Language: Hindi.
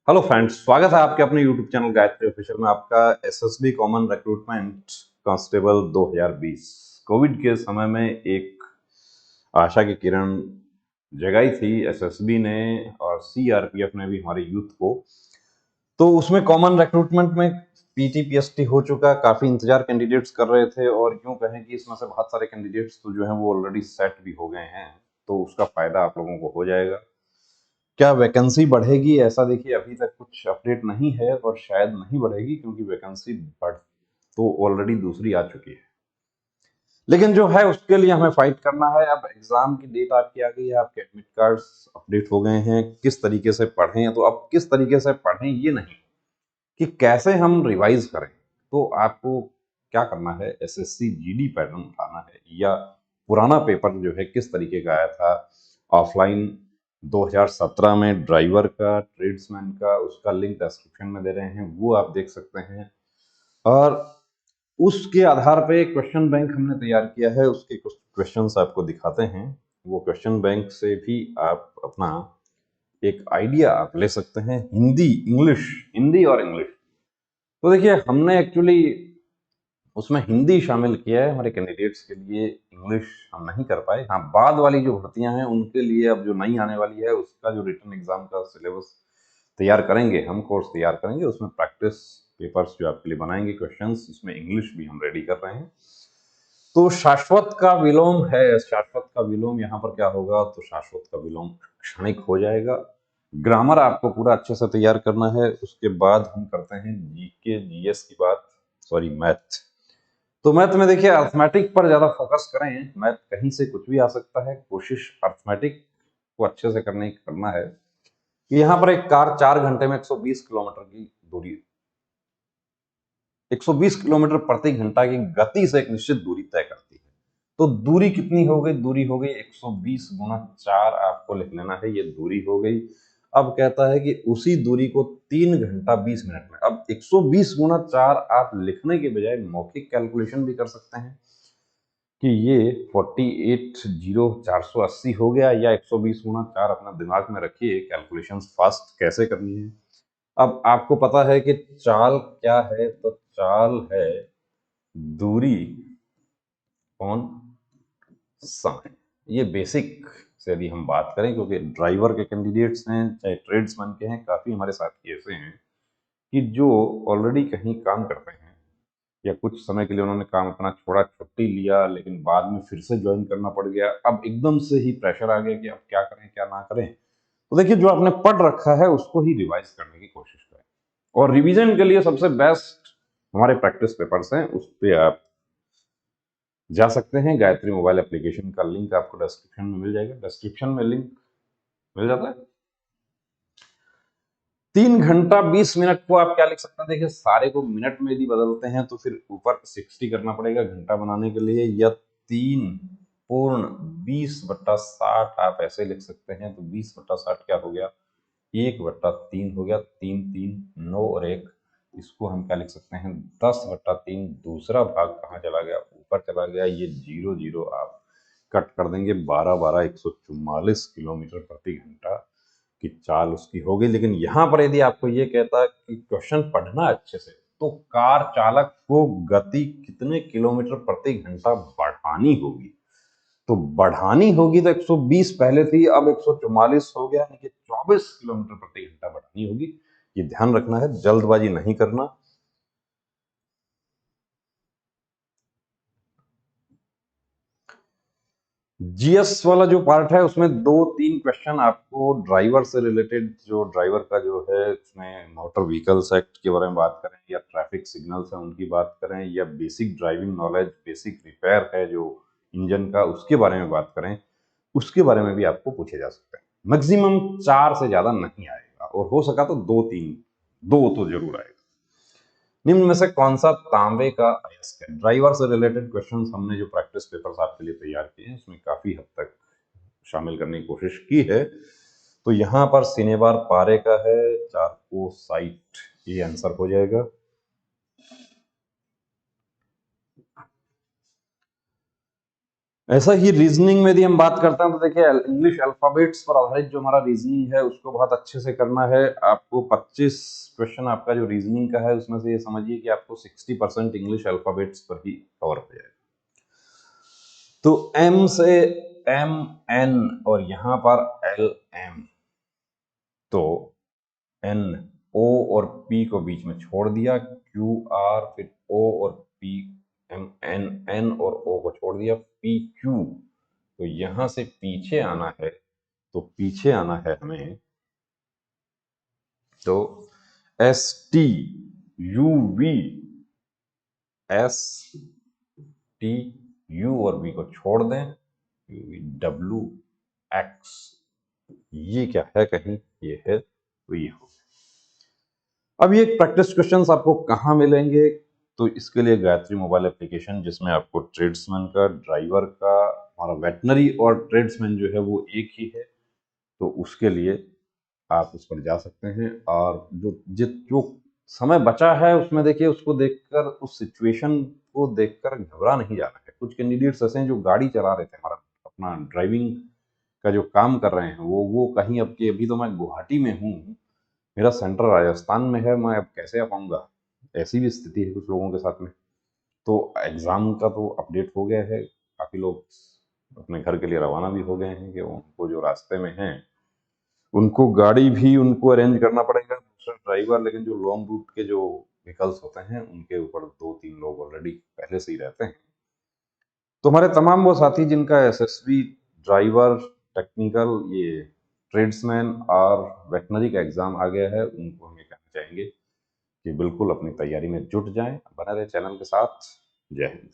हेलो फ्रेंड्स, स्वागत है आपके अपने यूट्यूब चैनल गायत्री ऑफिशियल में। आपका SSB common recruitment constable 2020 Covid के समय में एक आशा की किरण जगाई थी एसएसबी ने और सीआरपीएफ ने भी हमारे यूथ को। तो उसमें कॉमन रिक्रूटमेंट में पीटी पीएसटी हो चुका, काफी इंतजार कैंडिडेट्स कर रहे थे और यूं कहें कि इसमें से बहुत सारे कैंडिडेट्स तो जो हैं वो ऑलरेडी सेट भी हो गए हैं, तो उसका फायदा आप लोगों को हो जाएगा। क्या वैकेंसी बढ़ेगी? ऐसा देखिए अभी तक कुछ अपडेट नहीं है और शायद नहीं बढ़ेगी, क्योंकि वैकेंसी बढ़ तो ऑलरेडी दूसरी आ चुकी है। लेकिन जो है उसके लिए हमें फाइट करना है। अब एग्जाम की डेट आपकी आ गई है, आपके एडमिट कार्ड्स अपडेट हो गए हैं। किस तरीके से पढ़ें, तो अब किस तरीके से पढ़ें ये नहीं कि कैसे हम रिवाइज करें। तो आपको क्या करना है, एसएससी जीडी पैटर्न उठाना है या पुराना पेपर जो है किस तरीके का आया था ऑफलाइन 2017 में ड्राइवर का, ट्रेड्समैन का, उसका लिंक डिस्क्रिप्शन में दे रहे हैं, वो आप देख सकते हैं। और उसके आधार पे क्वेश्चन बैंक हमने तैयार किया है, उसके कुछ क्वेश्चंस आपको दिखाते हैं। वो क्वेश्चन बैंक से भी आप अपना एक आइडिया आप ले सकते हैं। हिंदी और इंग्लिश। तो देखिए हमने एक्चुअली उसमें हिंदी शामिल किया है हमारे कैंडिडेट्स के लिए, इंग्लिश हम नहीं कर पाए। हाँ, बाद वाली जो भर्तियां हैं उनके लिए अब जो नई आने वाली है उसका जो रिटन एग्जाम का सिलेबस तैयार करेंगे, हम कोर्स तैयार करेंगे, उसमें प्रैक्टिस पेपर्स जो आपके लिए बनाएंगे, क्वेश्चंस, उसमें इंग्लिश भी हम रेडी कर रहे हैं। तो शाश्वत का विलोम है, शाश्वत का विलोम यहाँ पर क्या होगा, तो शाश्वत का विलोम क्षणिक हो जाएगा। ग्रामर आपको पूरा अच्छे से तैयार करना है। उसके बाद हम करते हैं जीके जीएस की बात, सॉरी मैथ। तो मैथ में देखिए अर्थमेटिक पर ज्यादा फोकस करें, मैथ कहीं से कुछ भी आ सकता है, कोशिश अर्थमेटिक को अच्छे से करना है कि यहाँ पर एक कार 4 घंटे में 120 किलोमीटर की दूरी, 120 किलोमीटर प्रति घंटा की गति से एक निश्चित दूरी तय करती है। तो दूरी कितनी हो गई? दूरी हो गई 120 गुना 4, आपको लिख लेना है, ये दूरी हो गई। अब कहता है कि उसी दूरी को 3 घंटा 20 मिनट में। अब 120 गुना 4 आप लिखने के बजाय मौखिक कैलकुलेशन भी कर सकते हैं कि ये 48,0480 हो गया, या 120 गुना 4 अपना दिमाग में रखिए, कैलकुलेशंस फास्ट कैसे करनी है। अब आपको पता है कि चाल क्या है, तो चाल है दूरी ऑन समय। ये बेसिक से यदि हम बात करें, क्योंकि ड्राइवर के कैंडिडेट्स हैं चाहे ट्रेड्समैन के हैं, काफी हमारे साथी ऐसे हैं कि जो ऑलरेडी कहीं काम करते हैं या कुछ समय के लिए उन्होंने काम अपना छोड़ा, छुट्टी लिया, लेकिन बाद में फिर से ज्वाइन करना पड़ गया। अब एकदम से ही प्रेशर आ गया कि अब क्या करें क्या ना करें। तो देखिए जो आपने पढ़ रखा है उसको ही रिवाइज करने की कोशिश करें, और रिवीजन के लिए सबसे बेस्ट हमारे प्रैक्टिस पेपर्स हैं, उस पर आप जा सकते हैं। गायत्री मोबाइल एप्लीकेशन का लिंक आपको डिस्क्रिप्शन में मिल जाएगा, डिस्क्रिप्शन में लिंक मिल जाता है। 3 घंटा 20 मिनट को आप क्या लिख सकते हैं, देखिए सारे को मिनट में यदि बदलते हैं तो फिर ऊपर 60 करना पड़ेगा घंटा बनाने के लिए, या 3 पूर्ण 20/60 आप ऐसे लिख सकते हैं। तो 20/60 क्या हो गया, 1/3 हो गया, 3 3 9 और 1, इसको हम क्या लिख सकते हैं, 10/3। दूसरा भाग कहाँ चला गया, ऊपर चला गया, ये 0 0 आप कट कर देंगे। 12 12 144 किलोमीटर प्रति घंटा की चाल उसकी हो गई। लेकिन यहां पर यदि आपको ये कहता कि क्वेश्चन पढ़ना अच्छे से, तो कार चालक को गति कितने किलोमीटर प्रति घंटा बढ़ानी होगी, तो बढ़ानी होगी तो 120 पहले थी, अब 144 हो गया, यानी कि 24 किलोमीटर प्रति घंटा बढ़ानी होगी। ये ध्यान रखना है, जल्दबाजी नहीं करना। जीएस वाला जो पार्ट है उसमें 2 3 क्वेश्चन आपको ड्राइवर से रिलेटेड, जो ड्राइवर का जो है उसमें मोटर व्हीकल्स एक्ट के बारे में बात करें, या ट्रैफिक सिग्नल्स है उनकी बात करें, या basic driving knowledge, basic repair है जो इंजन का, उसके बारे में बात करें, उसके बारे में भी आपको पूछे जा सकते हैं। मैक्सिमम 4 से ज्यादा नहीं आएगा, और हो सका तो 2 3, 2 तो जरूर आएगा। निम्न में से कौन सा तांबे का अयस्क है? ड्राइवर से रिलेटेड क्वेश्चंस हमने जो प्रैक्टिस पेपर्स आपके लिए तैयार किए हैं उसमें काफी हद तक शामिल करने की कोशिश की है। तो यहां पर सिनेबार पारे का है, चारको साइट, ये आंसर हो जाएगा। ऐसा ही रीजनिंग में यदि हम बात करते हैं तो देखिए इंग्लिश अल्फाबेट्स पर आधारित जो हमारा रीजनिंग है उसको बहुत अच्छे से करना है। आपको 25 क्वेश्चन आपका जो रीजनिंग का है उसमें से ये समझिए कि आपको 60% इंग्लिश अल्फाबेट्स पर ही कवर हो जाएगा। तो एम से एम एन और यहां पर एल एम, तो एन ओ और पी को बीच में छोड़ दिया, क्यू आर, फिर ओ और पी, एम एन एन और ओ को छोड़ दिया, पी क्यू। तो यहां से पीछे आना है, तो पीछे आना है हमें, तो S T U V, S T U और वी को छोड़ दें, डब्ल्यू एक्स, ये क्या है, कहीं ये है, तो ये हो। अब ये प्रैक्टिस क्वेश्चंस आपको कहाँ मिलेंगे, तो इसके लिए गायत्री मोबाइल एप्लीकेशन, जिसमें आपको ट्रेड्समैन का, ड्राइवर का, हमारा वेटनरी और ट्रेड्समैन जो है वो एक ही है, तो उसके लिए आप उस पर जा सकते हैं। और जो समय बचा है उसमें देखिए, उसको देखकर, उस सिचुएशन को देखकर घबरा नहीं जाना है। कुछ कैंडिडेट्स ऐसे हैं जो गाड़ी चला रहे थे, हमारा अपना ड्राइविंग का जो काम कर रहे हैं, वो कहीं, अब के अभी तो मैं गुवाहाटी में हूँ, मेरा सेंटर राजस्थान में है, मैं अब कैसे आ पाऊंगा, ऐसी भी स्थिति है कुछ लोगों के साथ में। तो एग्जाम का तो अपडेट हो गया है, काफी लोग अपने घर के लिए रवाना भी हो गए हैं, कि उनको जो रास्ते में हैं उनको गाड़ी भी उनको अरेंज करना पड़ेगा, दूसरा ड्राइवर। लेकिन जो लॉन्ग रूट के जो व्हीकल्स होते हैं उनके ऊपर 2-3 लोग ऑलरेडी पहले से ही रहते हैं। तो हमारे तमाम वो साथी जिनका एसएसबी, ड्राइवर, टेक्निकल, ये ट्रेड्समैन और वेटनरी का एग्जाम आ गया है, उनको हम ये कहना चाहेंगे कि बिल्कुल अपनी तैयारी में जुट जाएं, बने रहे चैनल के साथ। जय हिंद।